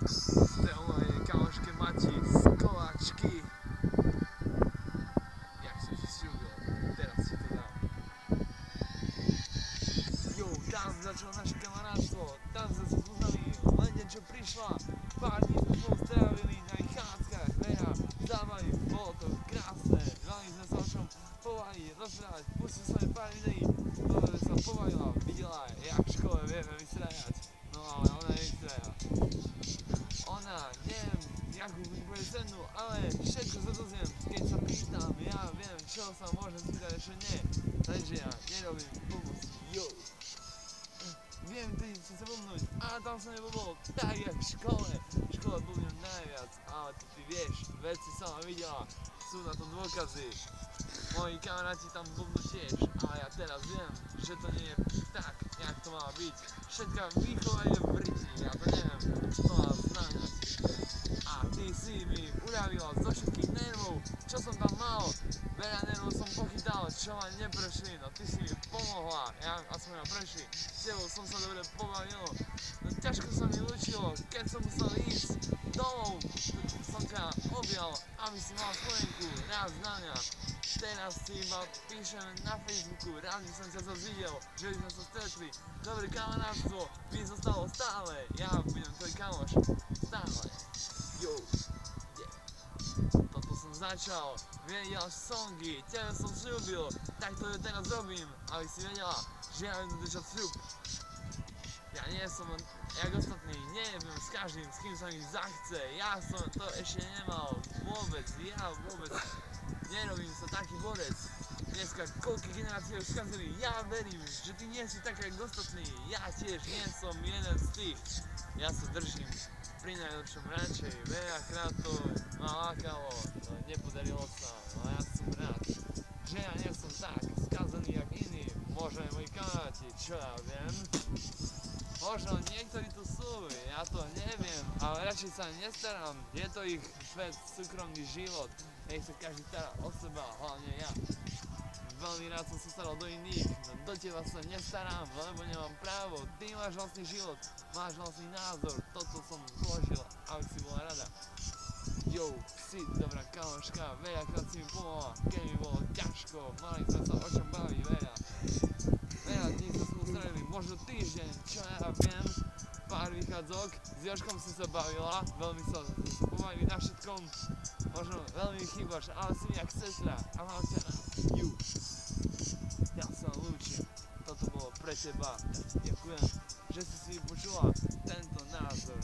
Ste moje kamoške Mati z Kovačky. Jak som ti sľúbil, teraz si to dám. Jo, tam začalo naše kamarátstvo, tam sme sa poznali, len deň čo prišla, pár dní sme spolu strávili na ich chádzkach, veľa zábavy, bolo to krásne, veľmi sme sa o čom pobavili, rozprávať, pustili sme pár videí, ktoré sa pobavila, videla, jak v škole vieme vystrajať, no ale ona nevystraja. Ona, neviem, jakú bude cenu, ale všetko sa dozviem, keď sa pýtam, ja viem, čo sa môžem spýtať, a čo nie, takže ja nerobím blbosti, jo. Viem, ty si sa blbnúť, ale tam som nebol tak, jak v škole. V škole blbnem najviac, ale ty vieš, veci sama videla, sú na to dôkazy. Moji kamaráti tam blbnú tiež, ale ja teraz viem, že to nie je tak, jak to má byť. Všetká výchova je v briti, ja to neviem, to má znáňať. A ty si mi uľavila zo všetkých nervov, čo som tam mal. Veľa nervov som pochytal, čo ma neprešli, no ty si mi pomohla, ja aspoň ma prešli. S tebou som sa dobre pobavil, no ťažko sa mi ľúčilo, keď som musel ísť domov. Som ťa objal, aby si mal spomienku, raz na mňa. Teraz si iba píšem na Facebooku, rád by som ťa zase videl, že by sme sa stretli. Dobré kamarátstvo by zostalo stále, ja budem tvoj kamoš, stále. Jo, yeah. Toto som začal, vedel songy, tebe som sľúbil, tak to teraz robím, aby si vedela, že ja budem držať sľub. Ja nie som jak ostatní, neviem s každým, s kým sa mi zachce, ja som to ešte nemal vôbec, ja vôbec nerobím sa taký borec. Dneska koľky generácie už skazili, ja verím, že ty nie si taký jak ostatní, ja tiež nie som jeden z tých. Ja sa držím pri najlepšom radšej, veľakrát to ma lákalo, no nepodarilo sa, no ja som rád, že ja nie som tak skazený jak iní, možno aj moji kamaráti, čo ja viem. Možno niektorí tu sú, ja to neviem, ale radšej sa nestarám, je to ich svet, súkromný život, nech sa každý stará o seba, hlavne ja. Veľmi rád som sa staral do iných, no do teba sa nestarám, lebo nemám právo, ty máš vlastný život, máš vlastný názor, toto som zložil, aby si bola rada. Jo, si dobrá kamoška, veľakrát si mi pomohla, keď mi bolo ťažko, mali sme sa o čom baviť veľa. Veľa dní sme spolu strávili, možno týždeň, čo ja viem, pár vychádzok, s Jožkom som sa bavila, veľmi sa pobavili na všetkom, možno veľmi chýbaš, ale si mi jak sestra a mám ťa rád. Ju. Ja sa lúčim, toto bolo pre teba, ďakujem, že si si počula tento názor.